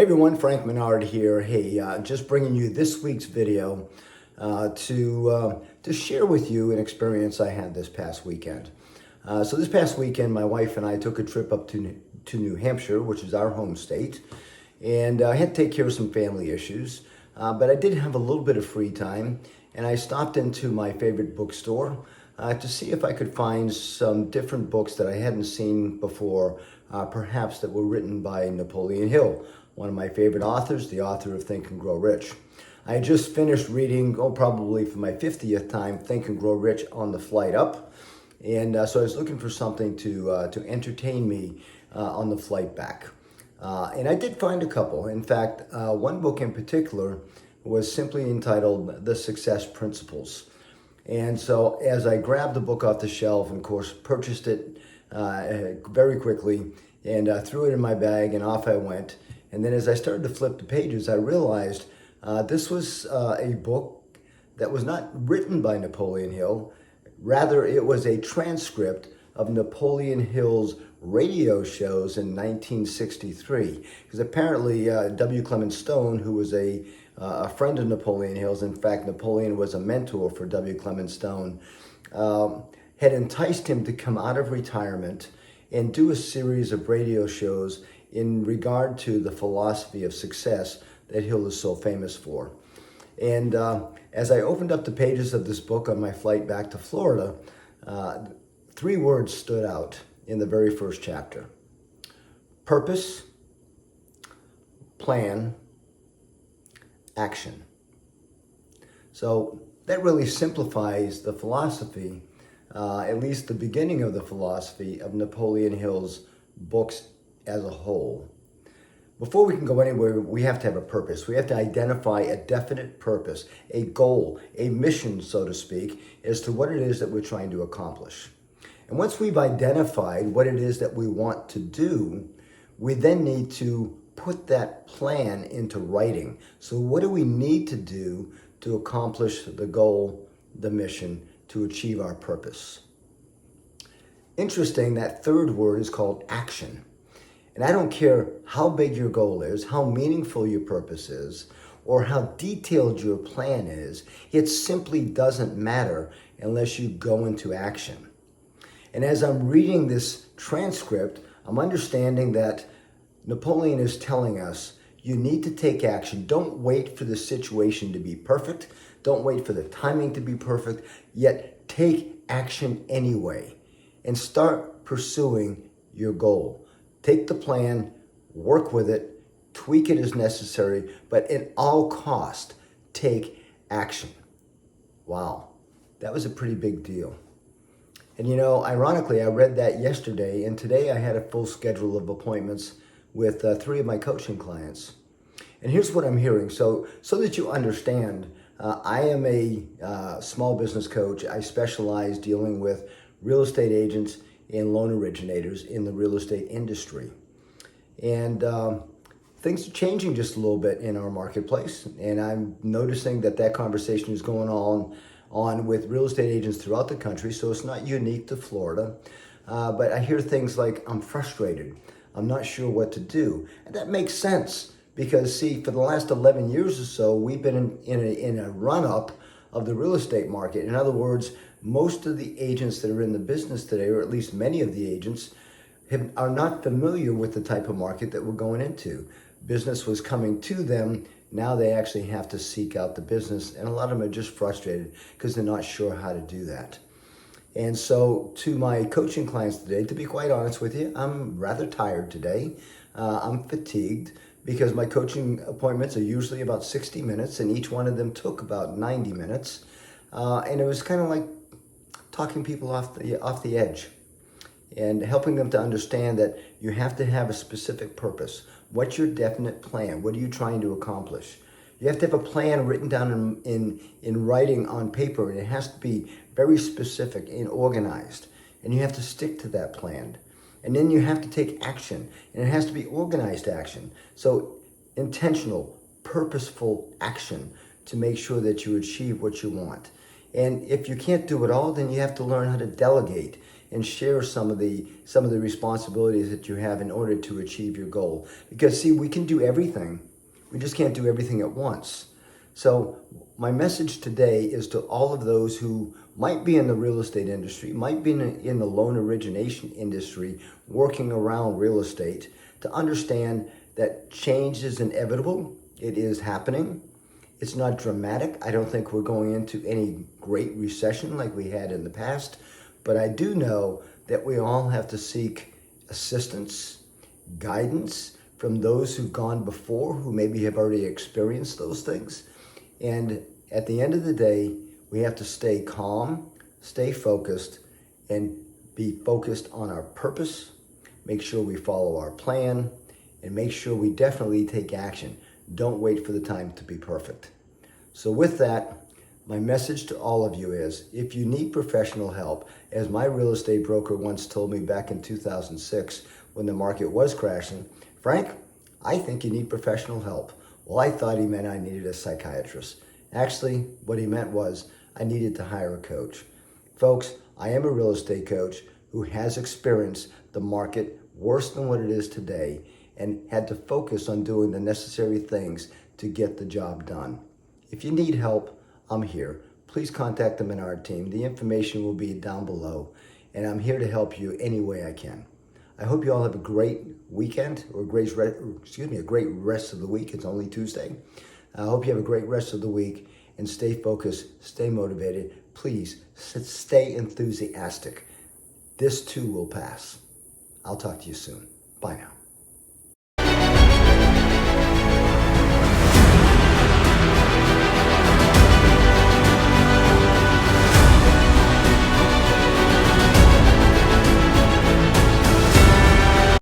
everyone, Frank Menard here. Hey, just bringing you this week's video to share with you an experience I had this past weekend. So this past weekend, my wife and I took a trip up to New Hampshire, which is our home state, and I had to take care of some family issues, but I did have a little bit of free time, and I stopped into my favorite bookstore to see if I could find some different books that I hadn't seen before, perhaps that were written by Napoleon Hill, one of my favorite authors, the author of Think and Grow Rich. I had just finished reading, probably for my 50th time, Think and Grow Rich on the flight up. And so I was looking for something to entertain me on the flight back. And I did find a couple. In fact, one book in particular was simply entitled The Success Principles. And so as I grabbed the book off the shelf and, of course, purchased it very quickly and threw it in my bag and off I went. And then as I started to flip the pages, I realized this was a book that was not written by Napoleon Hill. Rather, it was a transcript of Napoleon Hill's radio shows in 1963. Because apparently W. Clement Stone, who was a friend of Napoleon Hill's, in fact, Napoleon was a mentor for W. Clement Stone, had enticed him to come out of retirement and do a series of radio shows in regard to the philosophy of success that Hill is so famous for. And as I opened up the pages of this book on my flight back to Florida, three words stood out in the very first chapter: purpose, plan, action. So that really simplifies the philosophy, at least the beginning of the philosophy of Napoleon Hill's books as a whole. Before we can go anywhere, we have to have a purpose. We have to identify a definite purpose, a goal, a mission, so to speak, as to what it is that we're trying to accomplish. And once we've identified what it is that we want to do, we then need to put that plan into writing. So what do we need to do to accomplish the goal, the mission, to achieve our purpose? Interesting, that third word is called action. And I don't care how big your goal is, how meaningful your purpose is, or how detailed your plan is, it simply doesn't matter unless you go into action. And as I'm reading this transcript, I'm understanding that Napoleon is telling us you need to take action. Don't wait for the situation to be perfect. Don't wait for the timing to be perfect, yet take action anyway and start pursuing your goal. Take the plan, work with it, tweak it as necessary, but at all cost, take action. Wow, that was a pretty big deal. And you know, ironically, I read that yesterday, and today I had a full schedule of appointments with 3 of my coaching clients. And here's what I'm hearing. So that you understand, I am a small business coach. I specialize dealing with real estate agents and loan originators in the real estate industry. And things are changing just a little bit in our marketplace. And I'm noticing that conversation is going on with real estate agents throughout the country. So it's not unique to Florida. But I hear things like, I'm frustrated. I'm not sure what to do. And that makes sense because, see, for the last 11 years or so, we've been in a run-up of the real estate market. In other words, most of the agents that are in the business today, or at least many of the agents, are not familiar with the type of market that we're going into. Business was coming to them. Now they actually have to seek out the business, and a lot of them are just frustrated because they're not sure how to do that. And so to my coaching clients today, to be quite honest with you, I'm rather tired today. I'm fatigued because my coaching appointments are usually about 60 minutes, and each one of them took about 90 minutes. And it was kind of like talking people off the edge and helping them to understand that you have to have a specific purpose. What's your definite plan? What are you trying to accomplish? You have to have a plan written down in writing on paper, and it has to be very specific and organized. And you have to stick to that plan. And then you have to take action, and it has to be organized action. So intentional, purposeful action to make sure that you achieve what you want. And if you can't do it all, then you have to learn how to delegate and share some of the responsibilities that you have in order to achieve your goal. Because see, we can do everything. We just can't do everything at once. So my message today is to all of those who might be in the real estate industry, might be in the loan origination industry, working around real estate, to understand that change is inevitable. It is happening. It's not dramatic. I don't think we're going into any great recession like we had in the past, but I do know that we all have to seek assistance, guidance from those who've gone before, who maybe have already experienced those things. And at the end of the day, we have to stay calm, stay focused, and be focused on our purpose, make sure we follow our plan, and make sure we definitely take action. Don't wait for the time to be perfect. So with that, my message to all of you is, if you need professional help, as my real estate broker once told me back in 2006 when the market was crashing, Frank, I think you need professional help. Well, I thought he meant I needed a psychiatrist. Actually, what he meant was I needed to hire a coach. Folks, I am a real estate coach who has experienced the market worse than what it is today and had to focus on doing the necessary things to get the job done. If you need help, I'm here. Please contact the Menard Team. The information will be down below, and I'm here to help you any way I can. I hope you all have a great weekend, or a great rest of the week. It's only Tuesday. I hope you have a great rest of the week, and stay focused, stay motivated. Please stay enthusiastic. This too will pass. I'll talk to you soon. Bye now.